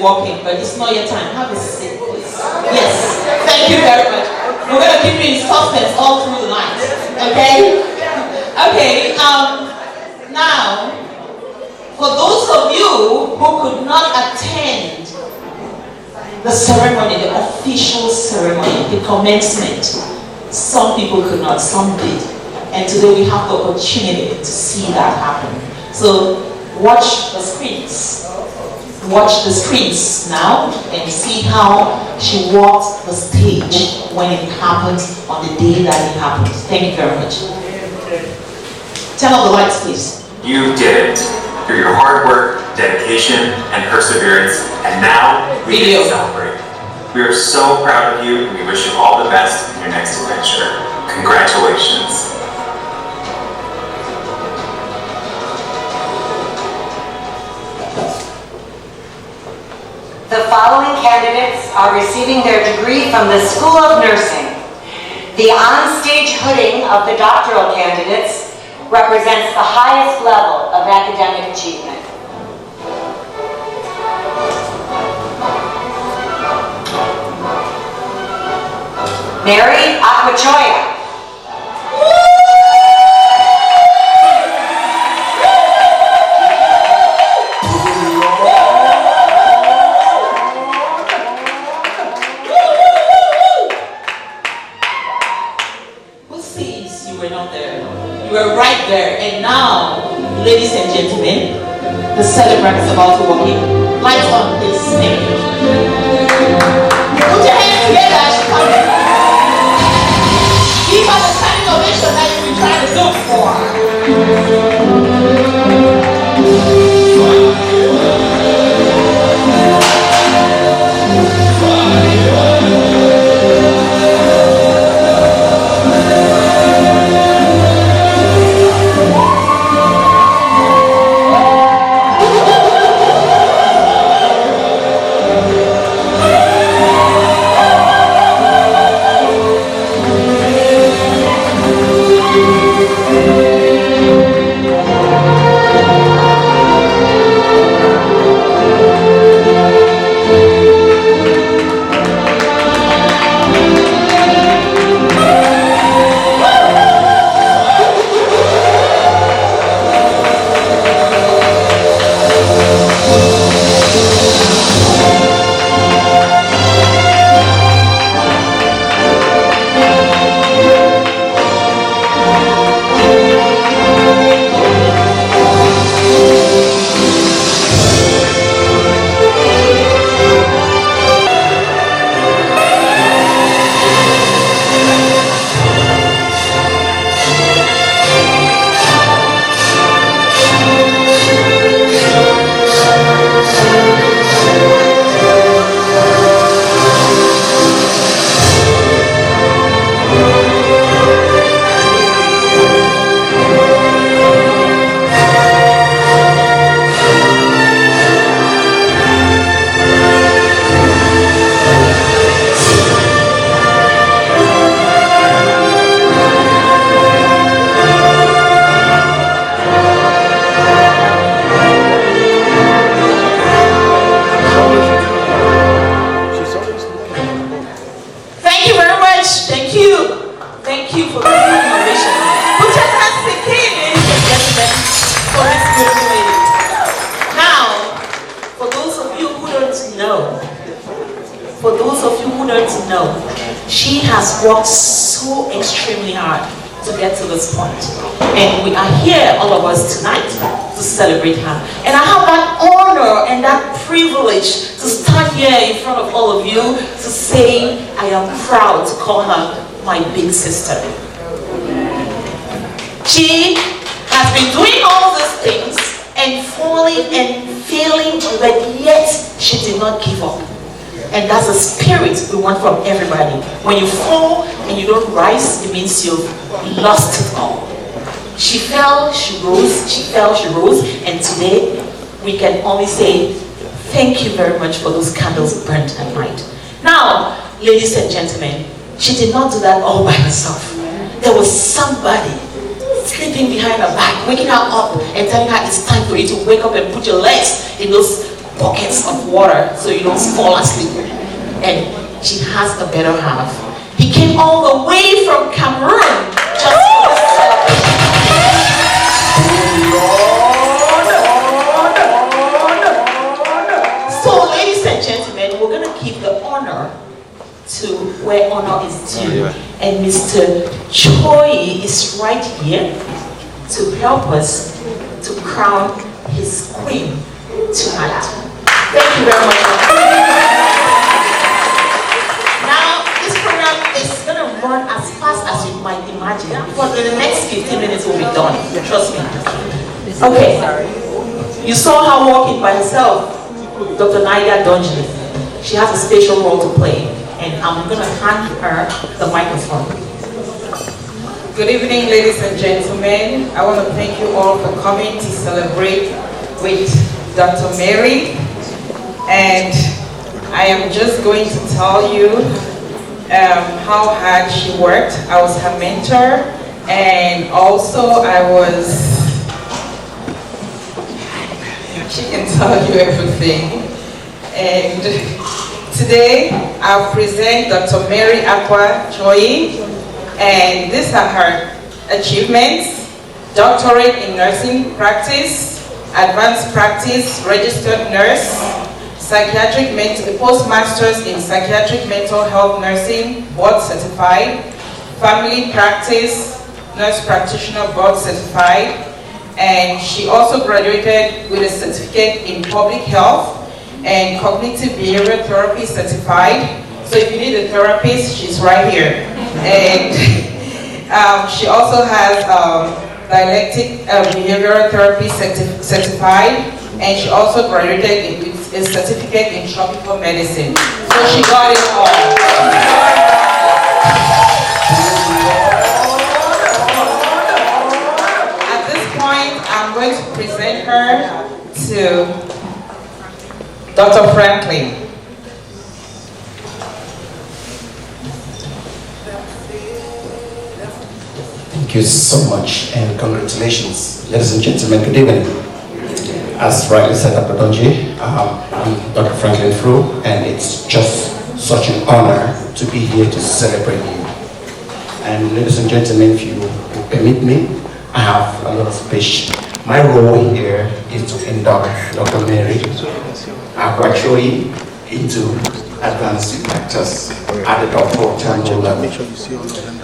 walking, but it's not your time. Have a seat, please. Yes, thank you very much. We're going to keep you in suspense all through the night, okay? Okay, now, for those of you who could not attend the ceremony, the official ceremony, the commencement, some people could not, some did. And today we have the opportunity to see that happen. So watch the screens. Watch the screens now and see how she walked the stage when it happened on the day that it happened. Thank you very much. Turn off the lights, please. You did it through your hard work, dedication, and perseverance, and now we get to celebrate. We are so proud of you, and we wish you all the best in your next adventure. Congratulations. The following candidates are receiving their degree from the School of Nursing. The on-stage hooding of the doctoral candidates represents the highest level of academic achievement. Mary Akwa. There. And now, ladies and gentlemen, the celebrant is about to walk in. Lights on, please. Thank you. Put your hands together as she comes in. Give her the standing ovation that you've been trying to do for. know, she has worked so extremely hard to get to this point. And we are here, all of us tonight, to celebrate her. And I have that honor and that privilege to stand here in front of all of you to say I am proud to call her my big sister. She has been doing all these things and falling and failing, but yet she did not give up. And that's a spirit we want from everybody. When you fall and you don't rise, it means you've lost it all. She fell, she rose, she fell, she rose, and today we can only say thank you very much for those candles burnt at night. Now, ladies and gentlemen, she did not do that all by herself. There was somebody sleeping behind her back, waking her up and telling her it's time for you to wake up and put your legs in those buckets of water so you don't fall asleep. And she has a better half. He came all the way from Cameroon just for this celebration. So, ladies and gentlemen, we're going to keep the honor to where honor is due. And Mr. Choi is right here to help us to crown his queen tonight. Thank you very much. Now, this program is going to run as fast as you might imagine. For the next 15 minutes will be done. Trust me. Okay. You saw her walking by herself, Dr. Naida Donji. She has a special role to play, and I'm going to hand her the microphone. Good evening, ladies and gentlemen. I want to thank you all for coming to celebrate with Dr. Mary. And I am just going to tell you how hard she worked. I was her mentor, and also she can tell you everything. And today I'll present Dr. Mary Akwa Choi, and these are her achievements: doctorate in nursing practice, advanced practice, registered nurse, postmasters in psychiatric mental health nursing, board certified, family practice, nurse practitioner board certified, and she also graduated with a certificate in public health and cognitive behavioral therapy certified. So if you need a therapist, she's right here. And she also has dialectic behavioral therapy certified, and she also graduated with a certificate in tropical medicine. So she got it all. At this point, I'm going to present her to Dr. Franklin. Thank you so much, and congratulations. Ladies and gentlemen, good evening. As rightly said, Dr. Donji, I'm Dr. Franklin Fru, and it's just such an honor to be here to celebrate you. And ladies and gentlemen, if you will permit me, I have a lot of speech. My role here is to induct Dr. Mary Akwa Choi into advanced practice at the doctoral terminal level.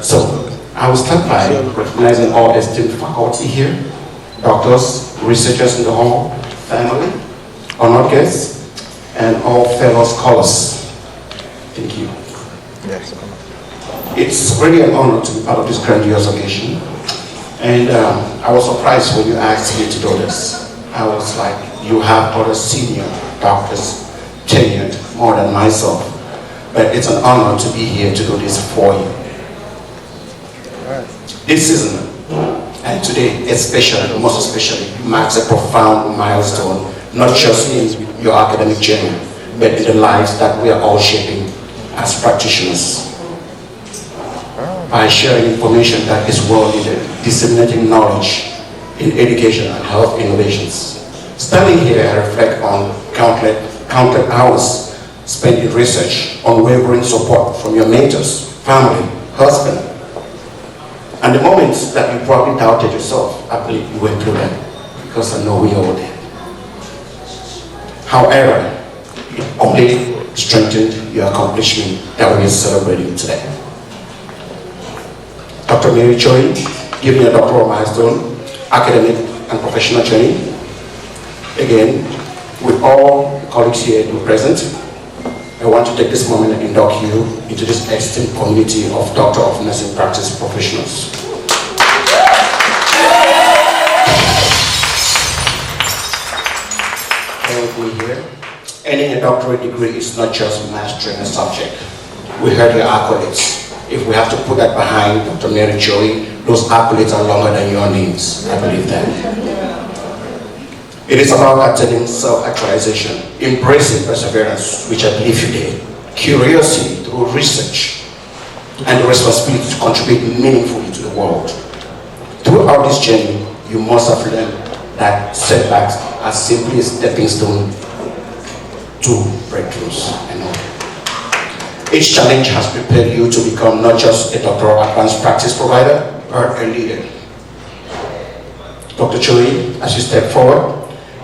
So, I will start by recognizing all esteemed faculty here, doctors, researchers in the hall, family, honored guests, and all fellow scholars. Thank you. It's really an honor to be part of this grandiose occasion. And I was surprised when you asked me to do this. I was like, you have other senior doctors tenured more than myself. But it's an honor to be here to do this for you. This season, and today especially, most especially, marks a profound milestone, not just in your academic journey, but in the lives that we are all shaping as practitioners. By sharing information that is well needed, disseminating knowledge in education and health innovations. Standing here, I reflect on countless hours spent in research, unwavering support from your mentors, family, husband, and the moments that you probably doubted yourself. I believe you went through them, because I know we all did. However, it only strengthened your accomplishment that we are celebrating today. Dr. Mary Joy, giving a doctoral milestone, academic and professional journey. Again, with all colleagues here present, I want to take this moment and induct you into this esteemed community of Doctor of Nursing Practice professionals. Here, earning a doctorate degree is not just mastering a subject. We heard your accolades. If we have to put that behind Dr. Mary Joy, those accolades are longer than your names. I believe that. It is about attaining self-actualization, embracing perseverance, which I believe you did, curiosity through research, and the responsibility to contribute meaningfully to the world. Throughout this journey, you must have learned that setbacks are simply a stepping stone to breakthroughs. Each challenge has prepared you to become not just a doctoral advanced practice provider, but a leader. Dr. Choi, as you step forward,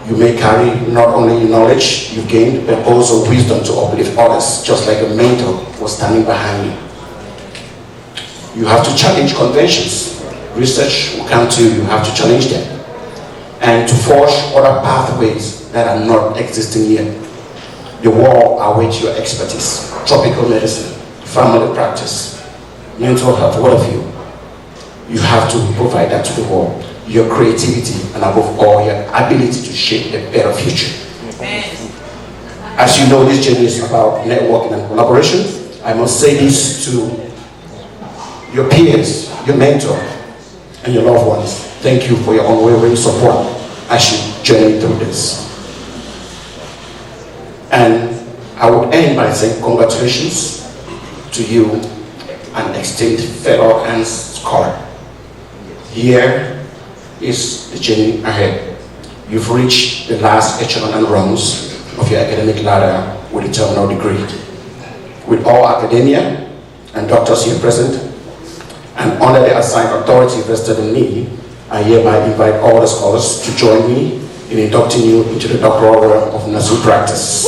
you may carry not only the knowledge you've gained, but also wisdom to uplift others, just like a mentor was standing behind you. You have to challenge conventions. Research will come to you, you have to challenge them. And to forge other pathways that are not existing yet. The world awaits your expertise. Tropical medicine, family practice, mental health, what of you? You have to provide that to the world. Your creativity and above all, your ability to shape a better future. As you know, this journey is about networking and collaboration. I must say this to your peers, your mentor, and your loved ones. Thank you for your unwavering support as you journey through this. And I would end by saying congratulations to you and esteemed fellow and scholar. Here is the journey ahead. You've reached the last echelon and rungs of your academic ladder with a terminal degree. With all academia and doctors here present, and under the assigned authority vested in me, I hereby invite all the scholars to join me in inducting you into the doctoral realm of nursing practice.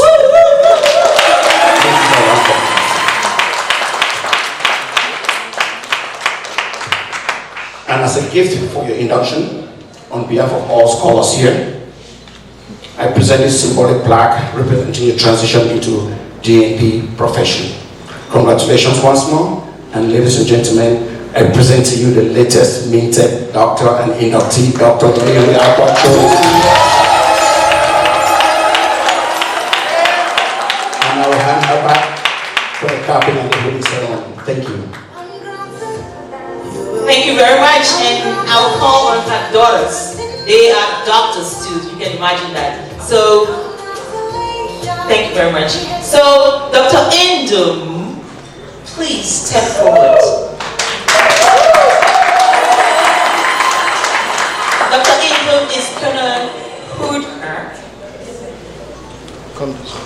And as a gift for your induction, on behalf of all scholars here, I present this symbolic plaque representing your transition into DNP profession. Congratulations once more, and ladies and gentlemen, I present to you the latest minted doctor and inductee, Dr. Akwa. And I will hand her back for the capping and the holding ceremony. Thank you. Thank you very much, and I'll call on her daughters. They are doctors too, you can imagine that. So, thank you very much. So, Dr. Indum, please step forward. Dr. Indum is gonna hood her. Come this way.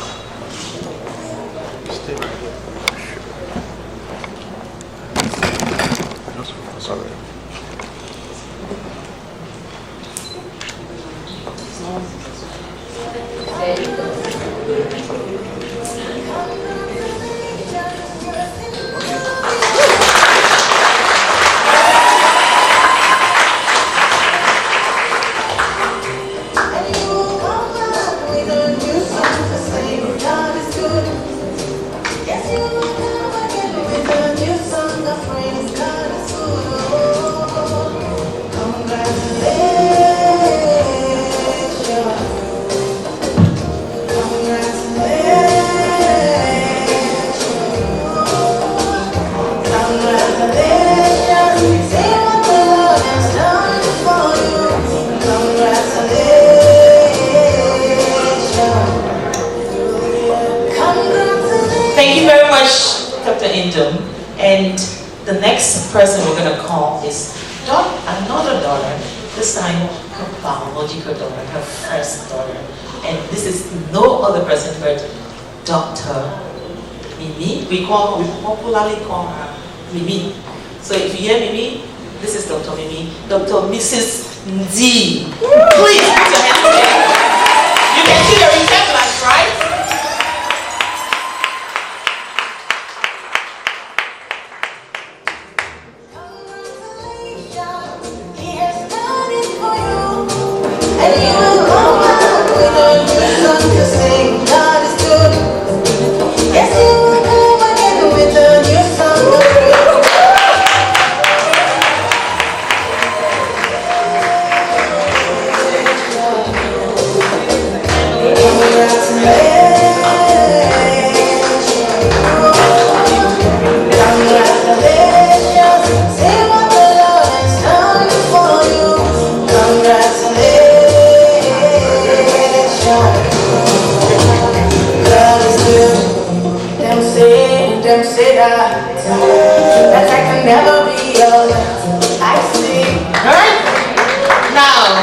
Stay right here. Sorry. And the next person we're going to call is another daughter, this time her biological daughter, her first daughter. And this is no other person but Dr. Mimi. We popularly call her Mimi. So if you hear Mimi, this is Dr. Mimi. Dr. Mrs. Ndi. Please put your hands together. You can see the resemblance, right? And you will come back with a new song to sing. God is good. Yes, you will come again with a new song to sing. That I can never be yours. I see. Alright? Now,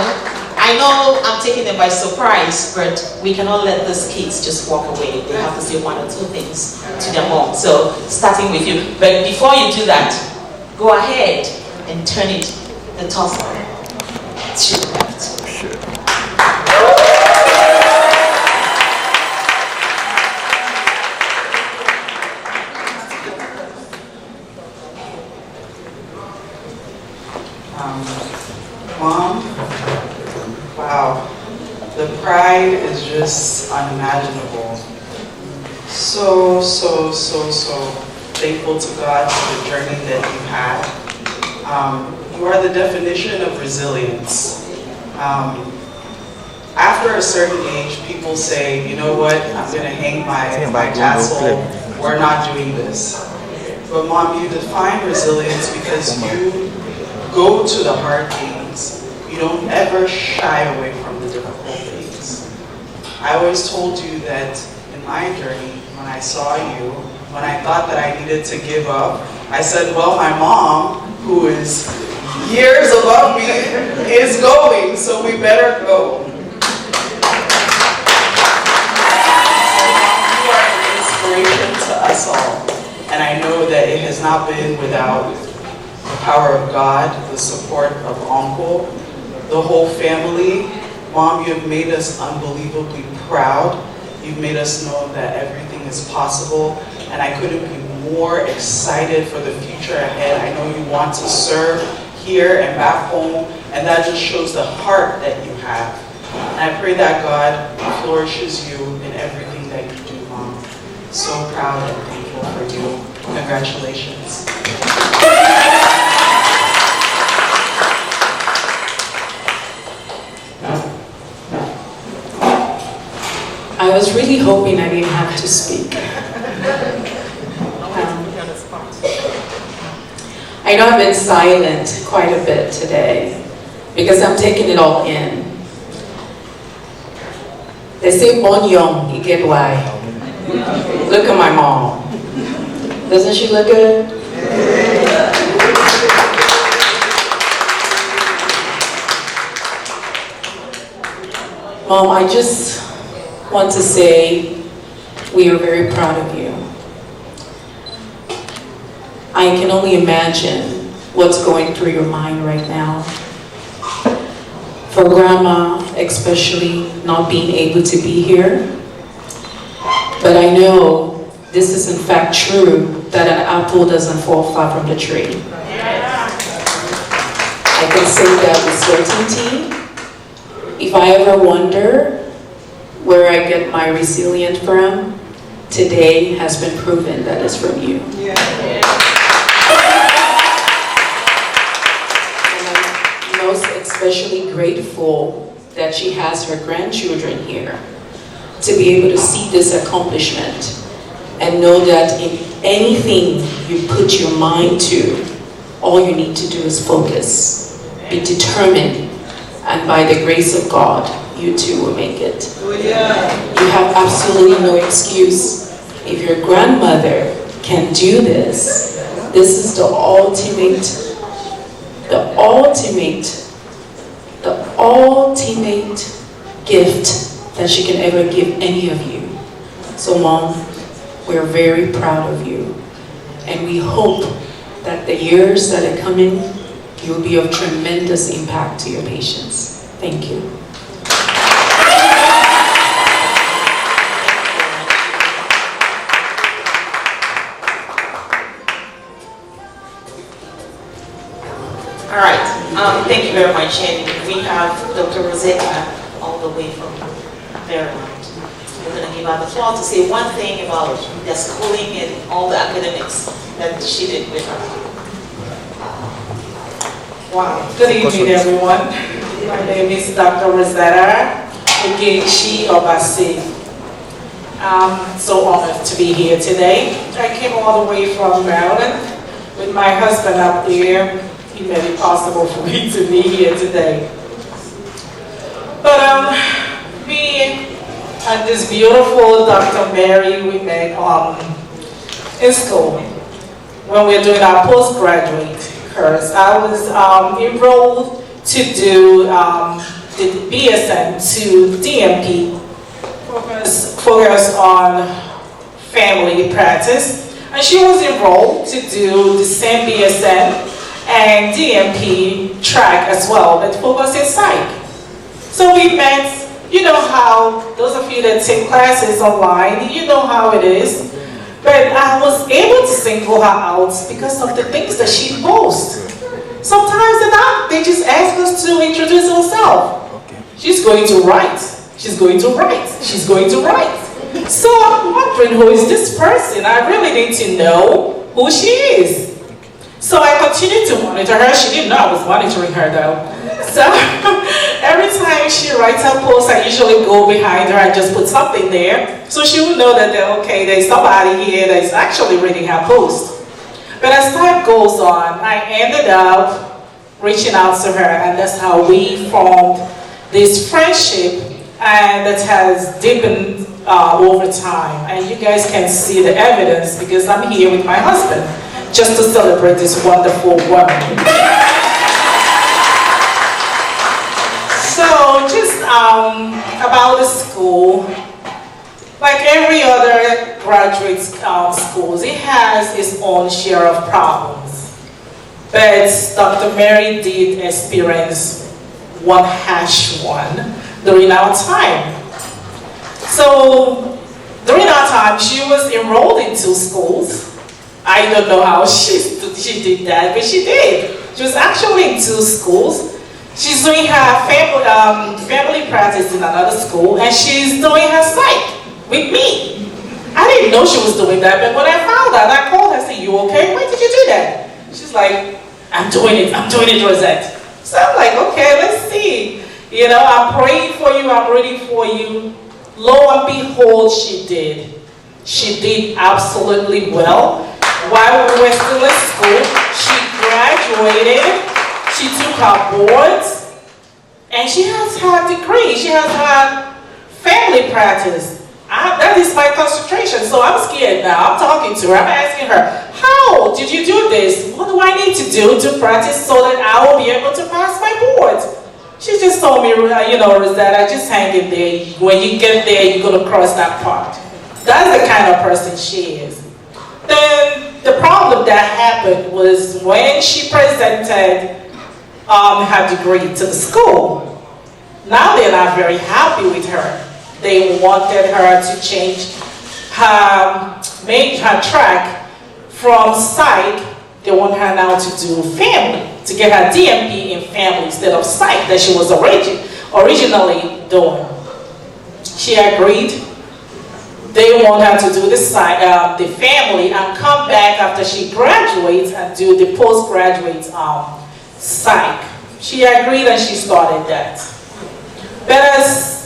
I know I'm taking them by surprise, but we cannot let these kids just walk away. They have to say one or two things to their mom. So, starting with you. But before you do that, go ahead and turn it the top to the left. Mom, wow, the pride is just unimaginable. So thankful to God for the journey that you had. You are the definition of resilience. After a certain age, people say, you know what, I'm going to hang my tassel. We're not doing this. But Mom, you define resilience because you go to the hard things. You don't ever shy away from the difficult things. I always told you that in my journey, when I saw you, when I thought that I needed to give up, I said, well, my mom, who is years above me, is going, so we better go. You are an inspiration to us all, and I know that it has not been without the power of God, the support of Uncle, the whole family. Mom, you have made us unbelievably proud. You've made us know that everything is possible, and I couldn't be more excited for the future ahead. I know you want to serve here and back home, and that just shows the heart that you have. And I pray that God flourishes you in everything that you do, Mom. So proud and thankful for you. Congratulations. I was really hoping I didn't have to speak. I know I've been silent quite a bit today because I'm taking it all in. They say born young, you get why. Look at my mom. Doesn't she look good? Mom, I just want to say we are very proud of you. I can only imagine what's going through your mind right now. For Grandma, especially not being able to be here. But I know this is in fact true, that an apple doesn't fall far from the tree. I can say that with certainty. If I ever wonder where I get my resilience from, today has been proven that it's from you. And I'm most especially grateful that she has her grandchildren here to be able to see this accomplishment and know that in anything you put your mind to, all you need to do is focus, be determined, and by the grace of God, you too will make it. You have absolutely no excuse. If your grandmother can do this, this is the ultimate gift that she can ever give any of you. So Mom, we're very proud of you. And we hope that the years that are coming, you'll be of tremendous impact to your patients. Thank you. All right. Thank you very much. And we have Dr. Rosetta all the way from Maryland. We're going to give her the floor to say one thing about the schooling and all the academics that she did with her. Wow, good evening everyone. My name is Dr. Rosetta Ogechi Obasi. I'm so honored to be here today. I came all the way from Maryland with my husband up there. He made it possible for me to be here today. But me and this beautiful Dr. Mary, we met in school when we were doing our postgraduate course. I was enrolled to do the BSN to DMP, focus on family practice. And she was enrolled to do the same BSN and DMP track as well, but focus in psych. So we met. You know how, those of you that take classes online, you know how it is. But I was able to single her out because of the things that she posts. Sometimes they just ask us to introduce herself. She's going to write. She's going to write. She's going to write. So I'm wondering, who is this person? I really need to know who she is. So I continued to monitor her. She didn't know I was monitoring her though. So every time she writes her post, I usually go behind her and just put something there. So she would know that, okay, there's somebody here that's actually reading her post. But as time goes on, I ended up reaching out to her, and that's how we formed this friendship, and that has deepened over time. And you guys can see the evidence because I'm here with my husband just to celebrate this wonderful woman. So just about the school, like every other graduate schools, it has its own share of problems. But Dr. Mary did experience one harsh one during our time. So during our time, she was enrolled in 2 schools. I don't know how she did that, but she did. She was actually in 2 schools. She's doing her family practice in another school, and she's doing her psych with me. I didn't know she was doing that, but when I found out, I called her and said, "You okay? Why did you do that?" She's like, I'm doing it, Rosette. So I'm like, okay, let's see. You know, I'm praying for you, I'm reading for you. Lo and behold, she did. She did absolutely well. While we were still in school, she graduated, she took her boards, and she has her degree. She has her family practice. That is my concentration, so I'm scared now. I'm talking to her, I'm asking her, how did you do this? What do I need to do to practice so that I will be able to pass my boards? She just told me, you know, Rosetta, just hang in there. When you get there, you're going to cross that part. That's the kind of person she is. Then the problem that happened was when she presented her degree to the school. Now they're not very happy with her. They wanted her to change make her track from psych. They want her now to do family, to get her DMP in family instead of psych that she was originally doing. She agreed. They want her to do the family and come back after she graduates and do the postgraduate psych. She agreed and she started that. But as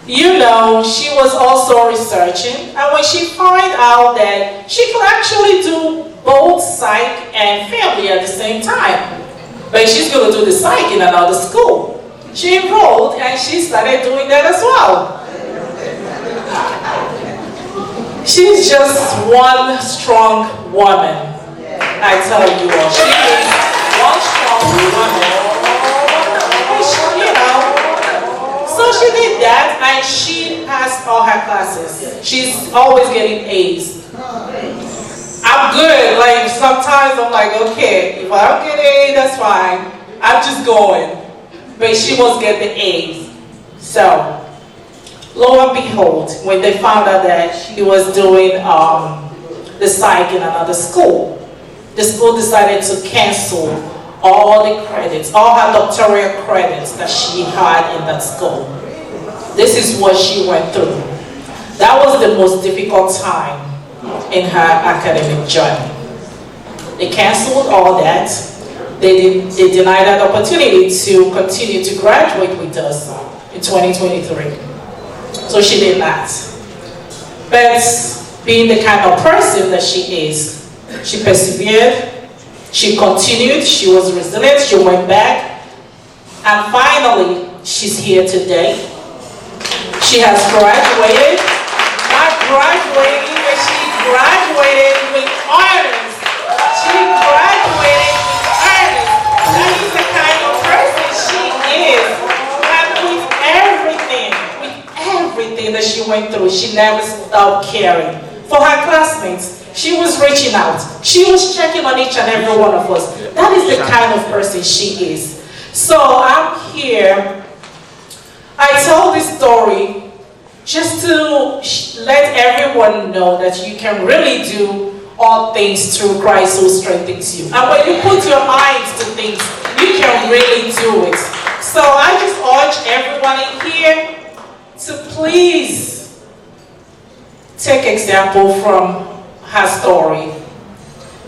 you know, she was also researching, and when she found out that she could actually do both psych and family at the same time, but she's going to do the psych in another school. She enrolled and she started doing that as well. She's just one strong woman, I tell you all. She is one strong woman. You know, so she did that, and she passed all her classes. She's always getting A's. I'm good. Like sometimes I'm like, okay, if I don't get A, that's fine. I'm just going. But she must get the A's. So, lo and behold, when they found out that she was doing the psych in another school, the school decided to cancel all the credits, all her doctoral credits that she had in that school. This is what she went through. That was the most difficult time in her academic journey. They canceled all that. They denied that opportunity to continue to graduate with us in 2023. So she did not. But being the kind of person that she is, she persevered, she continued, she was resilient, she went back, and finally, she's here today. She has graduated, not graduating, but she graduated with honors. She graduated with honors. That is the kind of person she is. And with everything that she went through, she never stopped caring for her classmates. She was reaching out. She was checking on each and every one of us. That is the kind of person she is. So I'm here. I tell this story just to let everyone know that you can really do all things through Christ who strengthens you. And when you put your minds to things, you can really do it. So I just urge everyone in here to please take example from her story.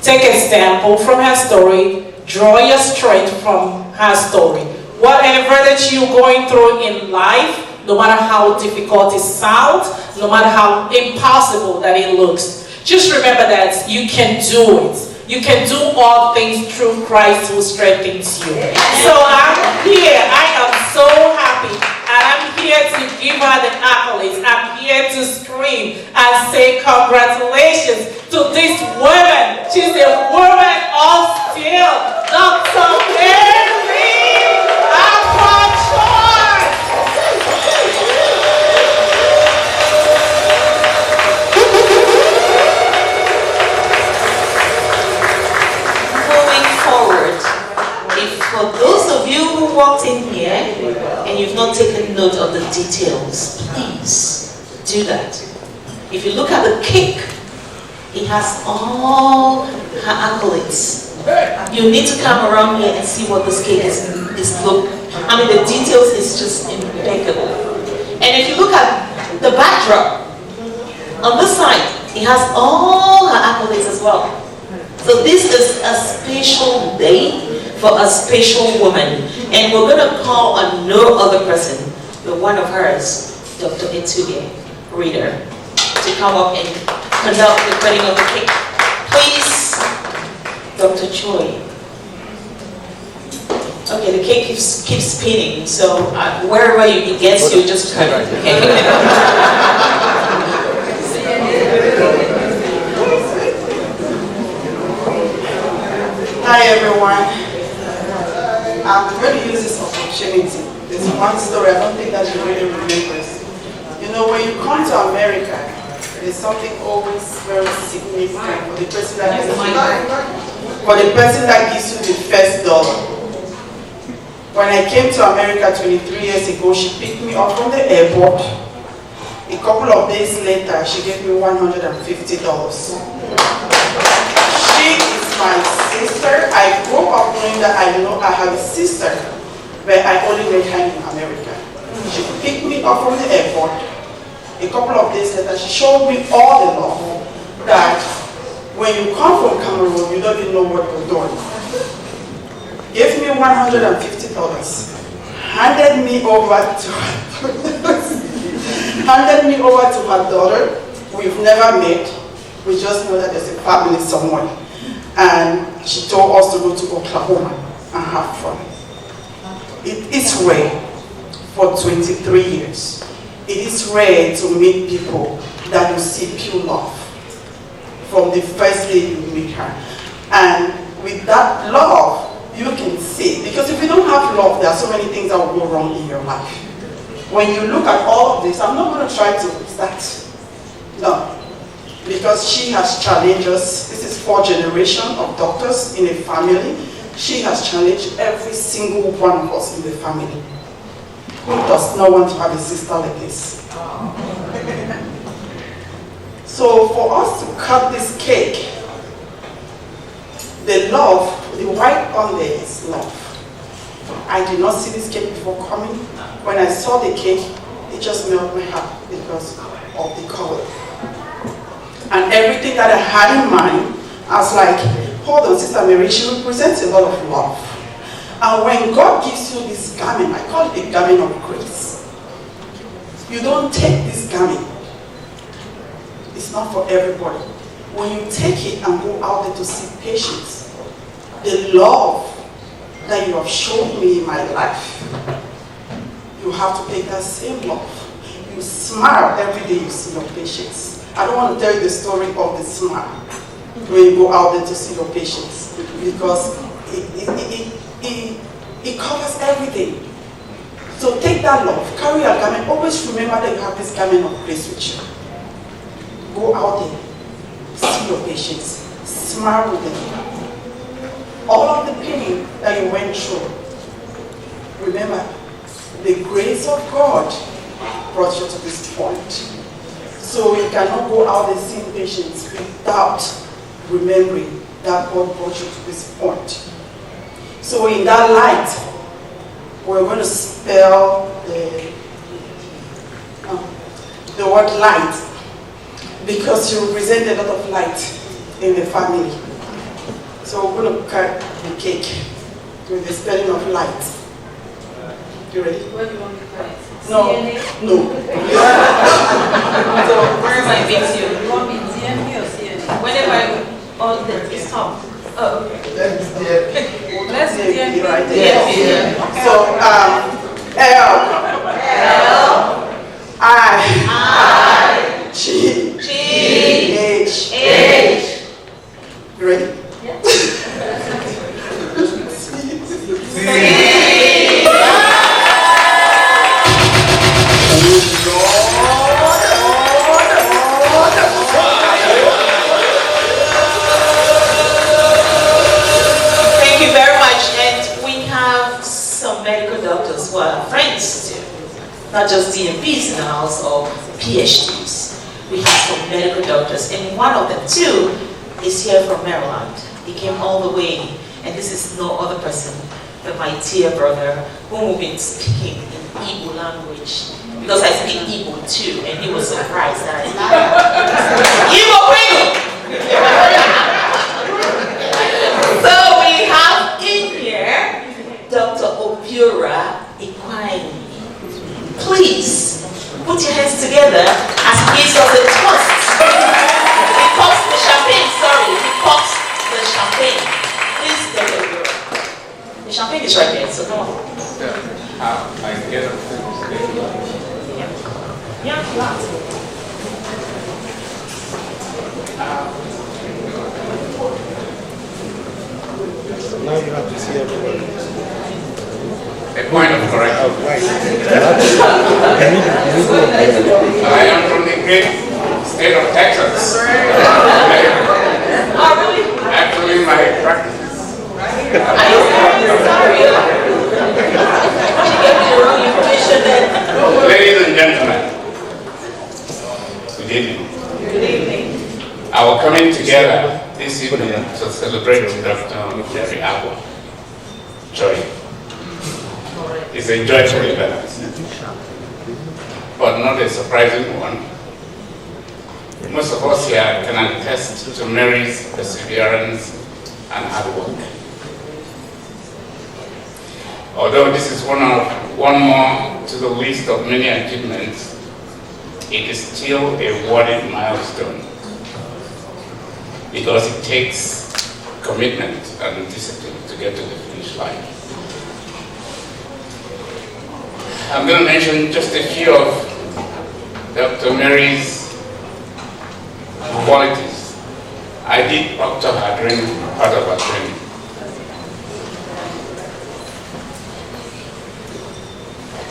Take example from her story. Draw your strength from her story. Whatever that you're going through in life, no matter how difficult it sounds, no matter how impossible that it looks, just remember that you can do it. You can do all things through Christ who strengthens you. So I'm here. I am so happy. And I'm here to give her the accolades. I'm here to scream and say congratulations to this woman. She's a woman of steel. Dr. Mary Akwa. For those of you who walked in here and you've not taken note of the details, please do that. If you look at the cake, it has all her accolades. You need to come around here and see what this cake is look. I mean, the details is just impeccable. And if you look at the backdrop, on this side, it has all her accolades as well. So this is a special day for a special woman. And we're going to call on no other person but one of hers, Dr. Etuge Reader, to come up and conduct the cutting of the cake. Please, Dr. Choi. Okay, the cake keeps spinning, so wherever it gets, you just cut it. Hi everyone. I'm going to use this opportunity. There's one story I don't think that you really remember. You know, when you come to America, there's something always very significant for the person that gives you the first dollar. When I came to America 23 years ago, she picked me up from the airport. A couple of days later, she gave me $150. She is my sister. I grew up knowing that I know I have a sister, but I only met her in America. She picked me up from the airport. A couple of days later, she showed me all the love that when you come from Cameroon, you don't even know what you're doing. Gave me $150. Handed me over to her daughter. We've never met. We just know that there's a family somewhere. And she told us to go to Oklahoma and have fun. It is rare for 23 years. It is rare to meet people that you see pure love from the first day you meet her. And with that love, you can see, because if you don't have love, there are so many things that will go wrong in your life. When you look at all of this, I'm not going to try to start. No. Because she has challenged us. This is 4 generations of doctors in a family. She has challenged every single one of us in the family. Who does not want to have a sister like this? So for us to cut this cake, The love, the white on there is love. I did not see this cake before coming. When I saw the cake, it just melted my heart because of the color. And everything that I had in mind, I was like, hold on, Sister Mary, she represents a lot of love. And when God gives you this garment, I call it a garment of grace. You don't take this garment. It's not for everybody. When you take it and go out there to see patience, the love that you have shown me in my life, you have to take that same love. You smile every day you see your patients. I don't want to tell you the story of the smile when you go out there to see your patients, because it covers everything. So take that love, carry your garment. Always remember that you have this garment of grace with you. Go out there, see your patients, smile with them. All of the pain that you went through, remember, the grace of God brought you to this point. So you cannot go out and see patients without remembering that God brought you to this point. So in that light, we're going to spell the word light, because you represent a lot of light in the family. So we're going to cut the cake with the spelling of light. You ready? What do you want me to write? No. No. So where am I being you? You want me DMP or CNA? Whenever all that is top. Oh. Let's DMP. Right there. DMP. So L. I. G. H. You ready? Yeah. Thank you very much, and we have some medical doctors who are friends too. Not just DMPs in the house or PhDs. We have some medical doctors, and one of them too is here from Maryland. He came all the way, and this is no other person but my dear brother, whom we've been speaking in Igbo language, because I speak Igbo too, and he was surprised that I speak Igbo Igbo. So we have in here Dr. Obiora Akwa. Please put your hands together as he gives us a toast. He pops the champagne, sorry. He pops the champagne. Please, Dr. Obiora. The champagne is right there, so come on. I get it. Yeah, lots. Now you have to see everybody. A point of correction. I am from the great state of Texas. Oh, really? Actually, my practice. Ladies and gentlemen, good evening. Good evening. Our coming together this evening to celebrate Dr. Akwa. Joy. It's a joyful event, but not a surprising one. Most of us here can attest to Mary's perseverance and hard work. Although this is one more to the list of many achievements, it is still a worthy milestone because it takes commitment and discipline to get to the finish line. I'm going to mention just a few of Dr. Mary's qualities. I did talk to her during part of her training.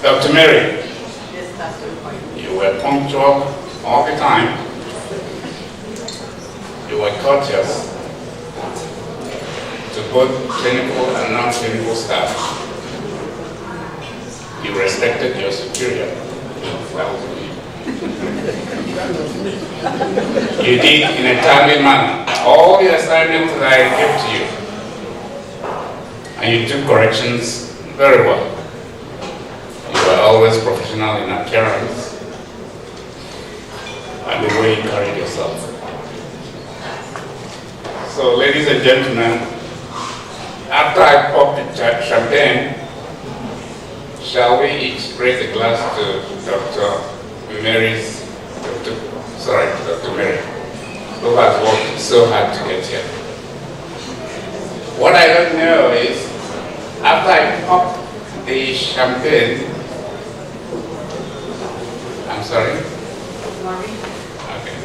Dr. Mary, you were punctual all the time. You were courteous to both clinical and non-clinical staff. You respected your superior. You did in a timely manner all the assignments that I gave to you. and you took corrections very well. You were always professional in appearance and the way you carried yourself. So, ladies and gentlemen, after I pop the champagne, shall we each raise a glass to Dr. Mary, who has worked so hard to get here. What I don't know is, after I pop the champagne, I'm sorry? Okay.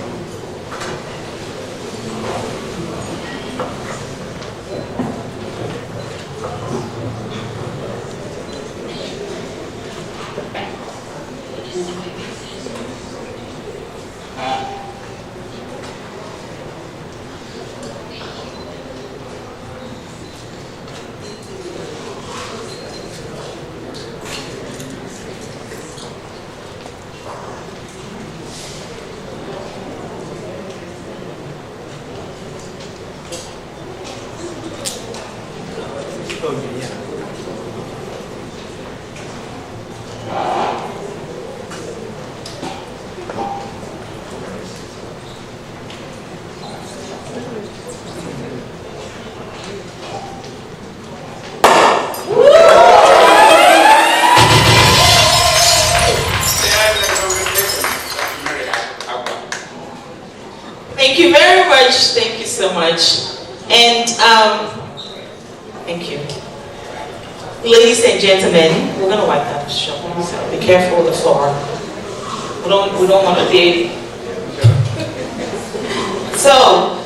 Thank you very much. Thank you so much. And thank you. Ladies and gentlemen, we're gonna wipe that shop. So be careful of the floor. We don't want to be. So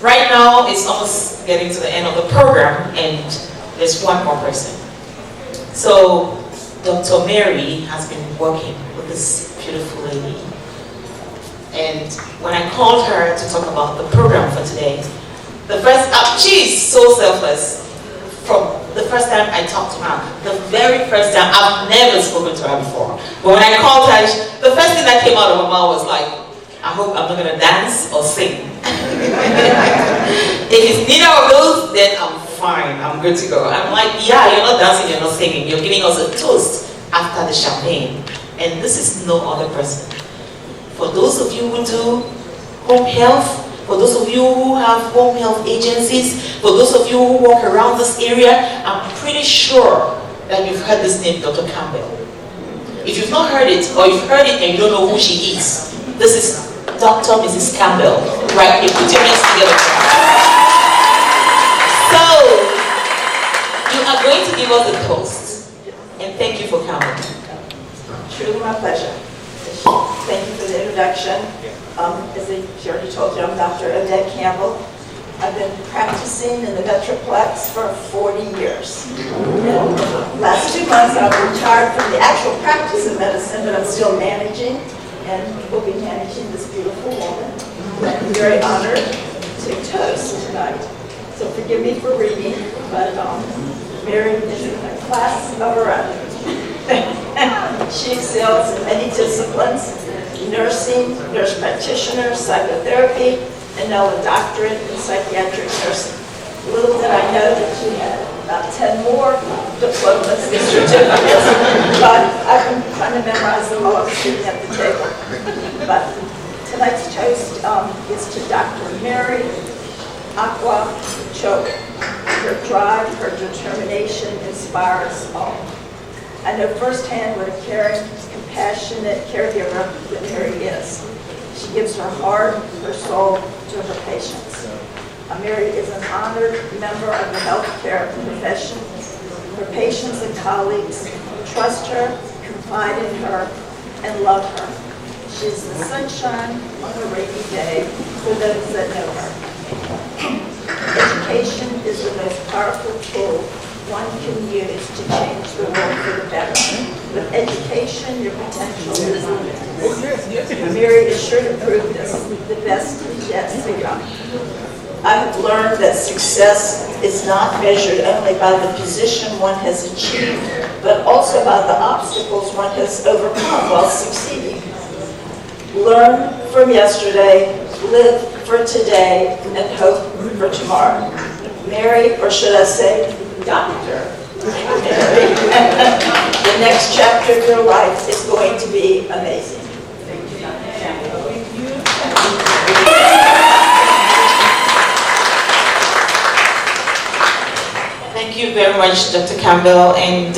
right now it's almost getting to the end of the program, and there's one more person. So Dr. Mary has been working with this beautiful lady. And when I called her to talk about the program for today, she's so selfless. From the first time I talked to her, the very first time, I've never spoken to her before. But when I called her, the first thing that came out of her mouth was like, I hope I'm not gonna dance or sing. If it's neither of those, then I'm fine, I'm good to go. I'm like, yeah, you're not dancing, you're not singing, you're giving us a toast after the champagne. And this is no other person. For those of you who do home health, for those of you who have home health agencies, for those of you who walk around this area, I'm pretty sure that you've heard this name, Dr. Campbell. If you've not heard it, or you've heard it and you don't know who she is, this is Dr. Mrs. Campbell, right here. Put your hands together. So, you are going to give us a toast, and thank you for coming. Truly my pleasure. Thank you for the introduction. As she already told you, I'm Dr. Odette Campbell. I've been practicing in the Metroplex for 40 years. And last 2 months I've retired from the actual practice of medicine, but I'm still managing, and will be managing this beautiful woman. I'm very honored to toast tonight. So forgive me for reading, but Mary is in a class of her own. She excels in many disciplines: nursing, nurse practitioner, psychotherapy, and now a doctorate in psychiatric nursing. Little did I know that she had about 10 more diplomas and certificates, but I've been trying to memorize them all sitting at the table. But tonight's toast is to Dr. Mary Akwa. Her drive, her determination inspires all. I know firsthand what a caring, compassionate caregiver that Mary is. She gives her heart, her soul to her patients. Mary is an honored member of the healthcare profession. Her patients and colleagues trust her, confide in her, and love her. She is the sunshine on a rainy day for those that know her. Education is the most powerful tool one can use to change the world for the better. With education, your potential is unlimited. Mary is sure to prove this. The best is yet to come. I have learned that success is not measured only by the position one has achieved, but also by the obstacles one has overcome while succeeding. Learn from yesterday, live for today, and hope for tomorrow. Mary, or should I say, Dr. Mary. The next chapter of your life is going to be amazing. Thank you very much, Dr. Campbell. And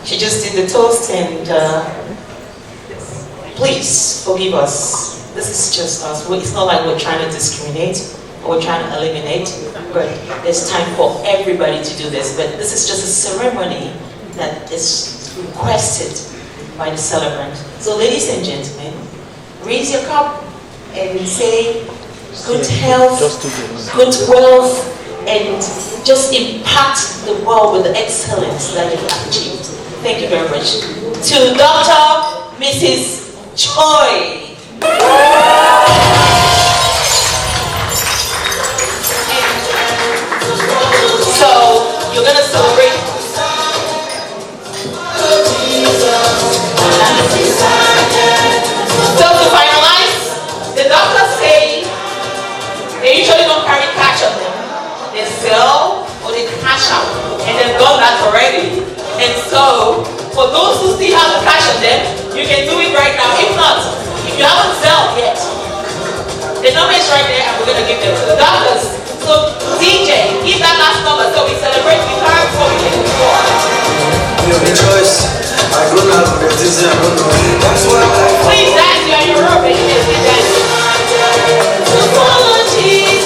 she just did the toast, and please forgive us. This is just us. It's not like we're trying to discriminate or we're trying to eliminate, but there's time for everybody to do this. But this is just a ceremony that is requested by the celebrant. So ladies and gentlemen, raise your cup and say good health, good wealth, and just impact the world with the excellence that you've achieved. Thank you very much. To Dr. Mrs. Choi. So, you're going to celebrate. So, to finalize, the doctors say they usually don't carry cash on them. They sell or they cash out, and they've done that already. And so, for those who still have the cash on them, you can do it right now. If not, if you haven't sold yet, the number is right there, and we're going to give them to the doctors. So, DJ, give that last number so we celebrate with her before we take the floor. Please dance, you're in Europe, and you can still dance. To follow Jesus.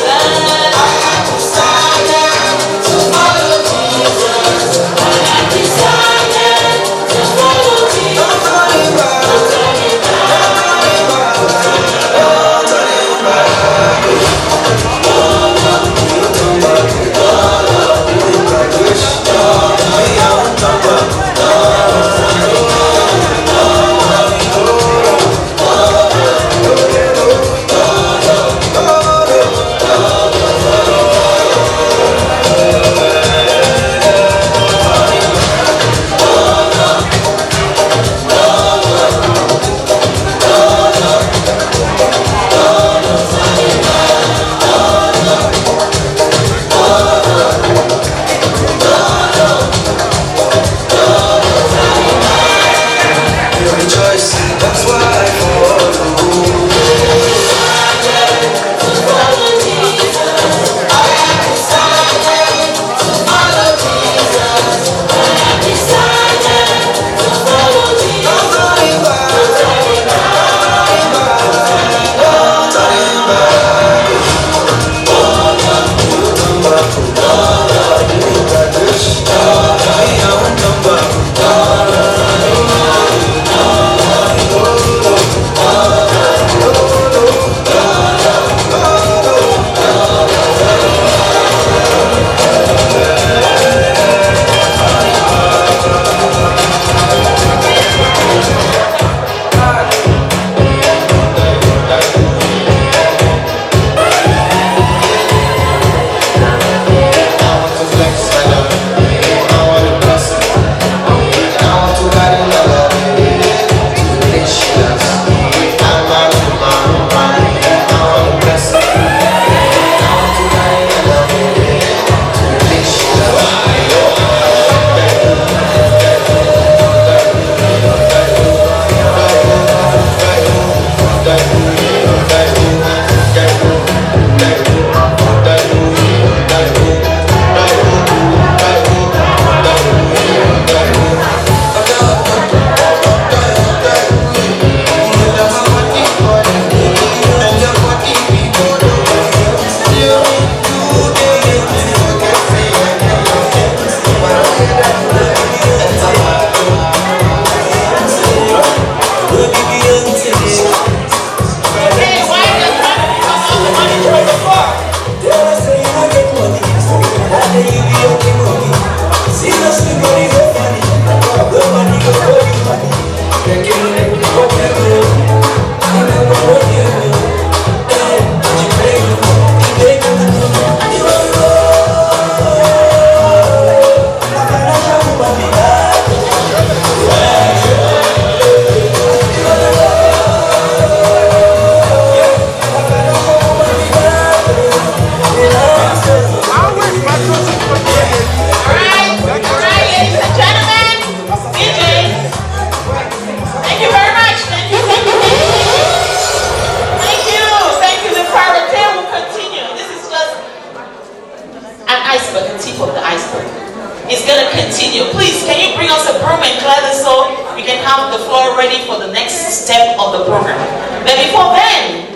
the floor ready for the next step of the program. But before then,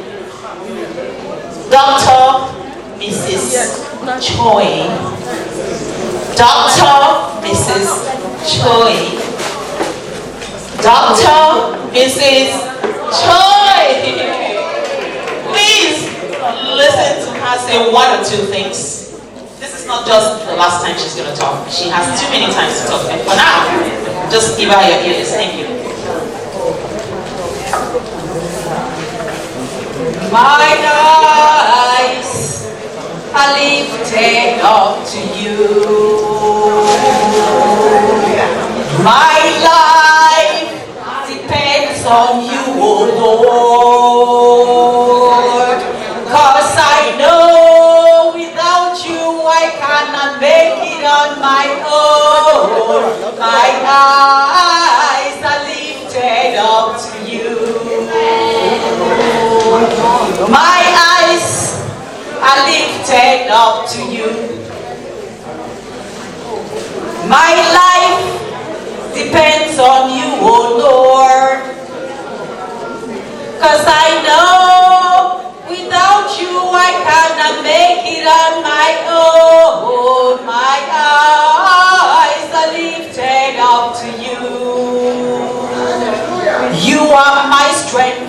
Dr. Mrs. Choi. Dr. Mrs. Choi. Dr. Mrs. Choi. Please listen to her say one or two things. This is not just the last time she's going to talk. She has too many times to talk. But for now, just give her your ears. Thank you. My eyes are lifted up to you. My life depends on you, oh Lord. 'Cause I know without you I cannot make it on my own. My eyes are lifted up to you. My eyes are lifted up to you. My life depends on you, oh Lord. 'Cause I know without you I cannot make it on my own. My eyes are lifted up to you. You are my strength.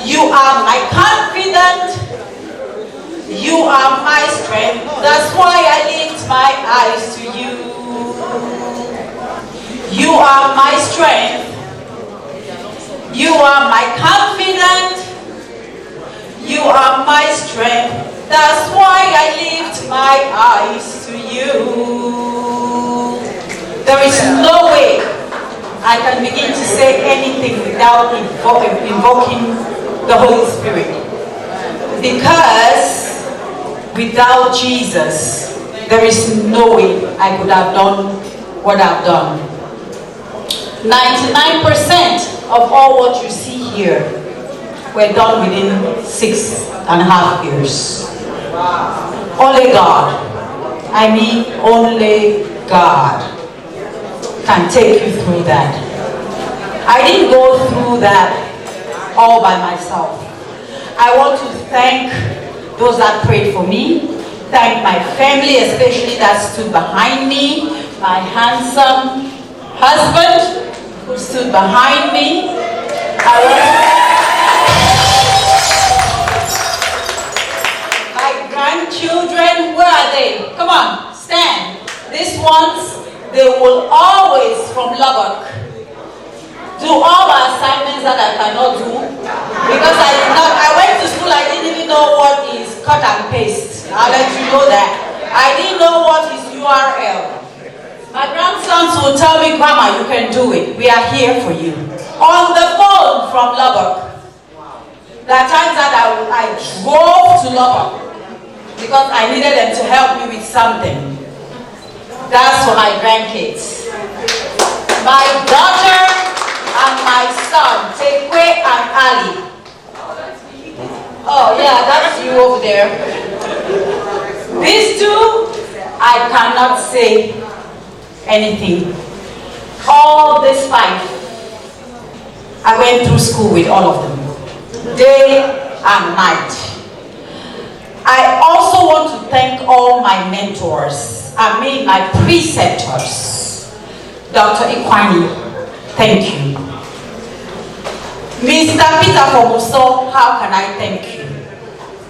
You are my confidant. You are my strength. That's why I lift my eyes to you. You are my strength. You are my confidant. You are my strength. That's why I lift my eyes to you. There is no way I can begin to say anything without invoking the Holy Spirit. Because without Jesus, there is no way I could have done what I've done. 99% of all what you see here were done within 6.5 years. Only God, I mean only God, can take you through that. I didn't go through that all by myself. I want to thank those that prayed for me, thank my family, especially that stood behind me, my handsome husband who stood behind me. I want to my grandchildren, where are they? Come on, stand. These ones, they will always, from Lubbock, do all my assignments that I cannot do because I went to school, I didn't even know what is cut and paste. I'll let you know that. I didn't know what is URL. My grandsons will tell me, Grandma, you can do it. We are here for you. On the phone from Lubbock. There are times that I drove to Lubbock because I needed them to help me with something. That's for my grandkids. My daughter and my son, Tekwe and Ali. Oh yeah, that's you over there. These two, I cannot say anything. All this five, I went through school with all of them, day and night. I also want to thank all my mentors, my preceptors. Dr. Ikwani, thank you. Mr. Peter Fomuso, how can I thank you?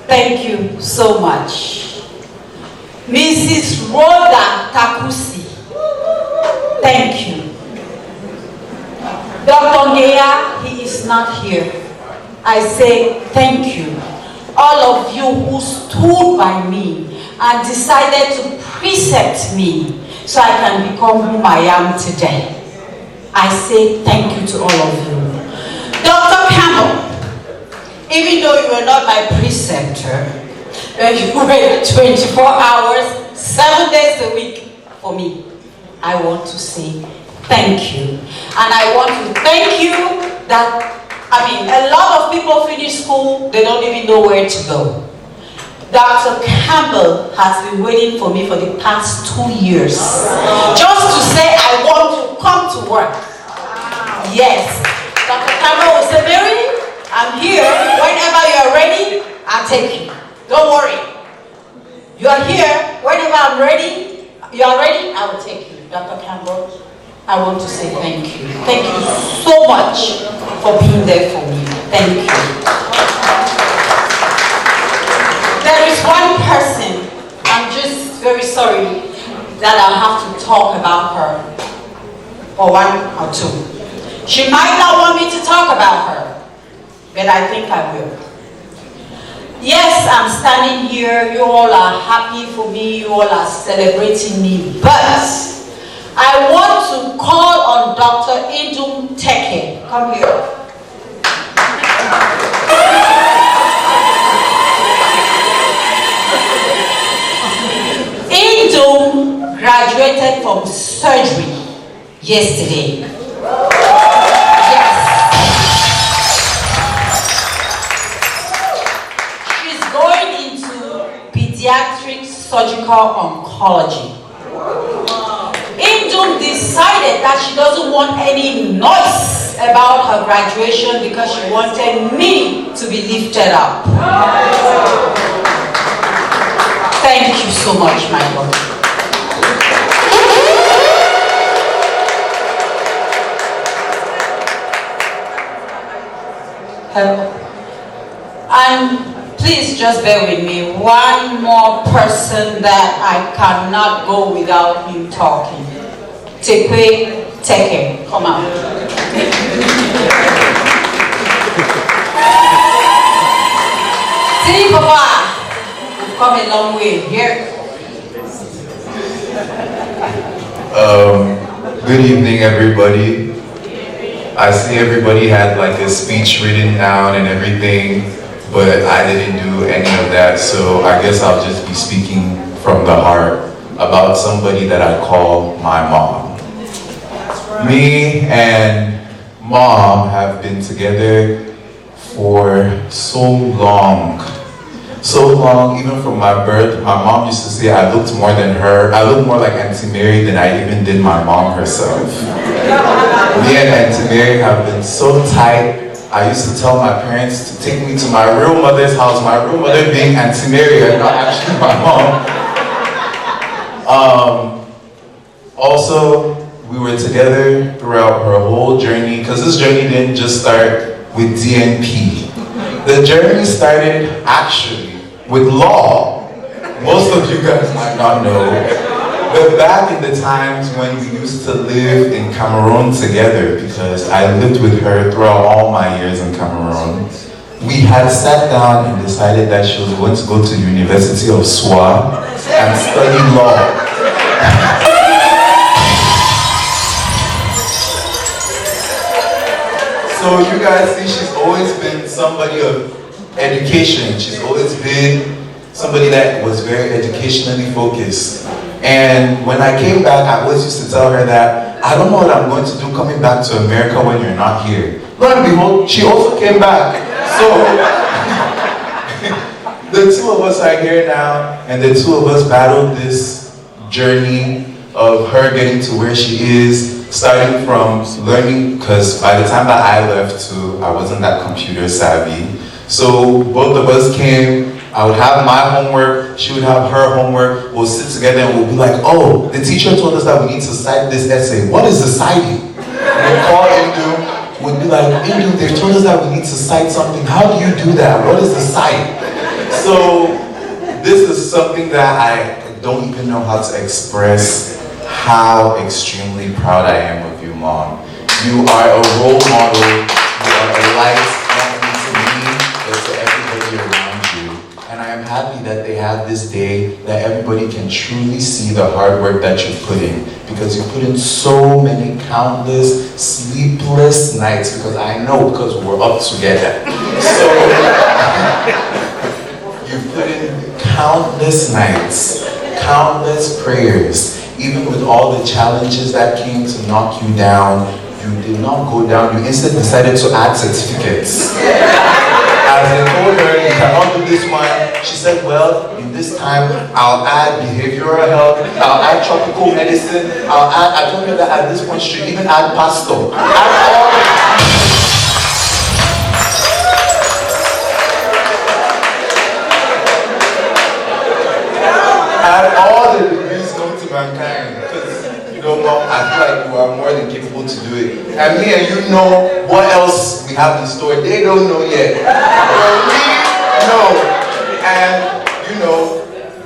Thank you so much. Mrs. Rhoda Takusi, thank you. Dr. Ngeya, he is not here. I say thank you. All of you who stood by me and decided to precept me so I can become whom I am today. I say thank you to all of you. Dr. Campbell, even though you were not my preceptor, you were 24 hours, 7 days a week for me. I want to say thank you. And I want to thank you that, a lot of people finish school, they don't even know where to go. Dr. Campbell has been waiting for me for the past 2 years. Just to say I want to come to work. Yes. Dr. Campbell will say, Mary, I'm here. Whenever you're ready, I'll take you. Don't worry. You are here. Whenever I'm ready, you are ready, I will take you. Dr. Campbell, I want to say thank you. Thank you so much for being there for me. Thank you. There is one person, I'm just very sorry that I'll have to talk about her, or one or two. She might not want me to talk about her, but I think I will. Yes, I'm standing here, you all are happy for me, you all are celebrating me, but I want to call on Dr. Indum Teke. Come here. Indum graduated from surgery yesterday. Yes. She's going into pediatric surgical oncology. Indum decided that she doesn't want any noise about her graduation because she wanted me to be lifted up. Thank you so much, my Lord. And please just bear with me. One more person that I cannot go without him talking. Teke, come out. See, Papa, we've come a long way here. Good evening, everybody. I see everybody had like a speech written down and everything, but I didn't do any of that, so I guess I'll just be speaking from the heart about somebody that I call my mom. Me and Mom have been together for so long, even from my birth. My mom used to say I looked more than her. I looked more like Auntie Mary than I even did my mom herself. Me and Auntie Mary have been so tight. I used to tell my parents to take me to my real mother's house, my real mother being Auntie Mary and not actually my mom. Also, we were together throughout her whole journey, because this journey didn't just start with DNP. The journey started actually with law. Most of you guys might not know, but back in the times when we used to live in Cameroon together, because I lived with her throughout all my years in Cameroon, we had sat down and decided that she was going to go to University of Swa and study law. So you guys see, she's always been somebody of education. She's always been somebody that was very educationally focused. And when I came back, I always used to tell her that I don't know what I'm going to do coming back to America when you're not here. Lo and behold, she also came back. So the two of us are here now, and the two of us battled this journey of her getting to where she is, starting from learning, because by the time that I left too, I wasn't that computer savvy. So both of us came, I would have my homework, she would have her homework, we'll sit together and we'll be like, oh, the teacher told us that we need to cite this essay. What is the citing? We'll call Indu, we'll be like, Indu, they told us that we need to cite something. How do you do that? What is the cite? So this is something that I don't even know how to express how extremely proud I am of you, Mom. You are a role model, you are a light, not only to me, but to everybody around you. And I am happy that they have this day that everybody can truly see the hard work that you put in, because you put in so many countless sleepless nights, because I know, because we're up together. So you put in countless nights, countless prayers. Even with all the challenges that came to knock you down, you did not go down. You instead decided to add certificates. As they told her, you cannot do this one, she said, well, in this time, I'll add behavioral health, I'll add tropical medicine, I told her that at this point, she should even add pastor. Add all And me and you know what else we have in store. They don't know yet. But we know. And you know,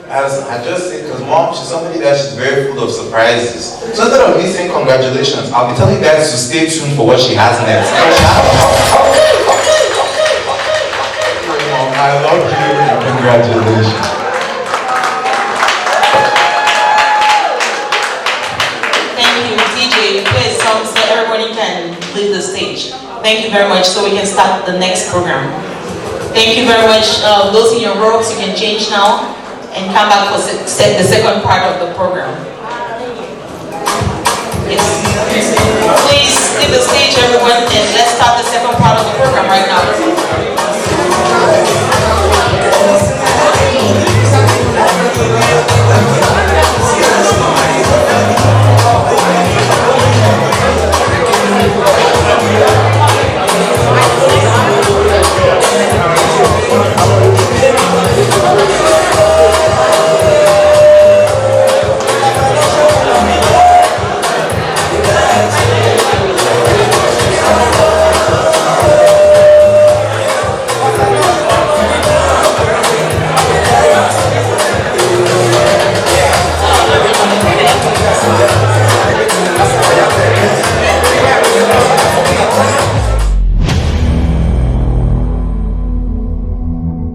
as I just said, because mom, she's somebody that she's very full of surprises. So instead of me saying congratulations, I'll be telling you guys to stay tuned for what she has next. Mom, I love you. Congratulations. Thank you, DJ. Play a song so everybody can leave the stage. Thank you very much. So we can start the next program. Thank you very much. Those in your robes, you can change now and come back for the second part of the program. Yes. Please leave the stage, everybody.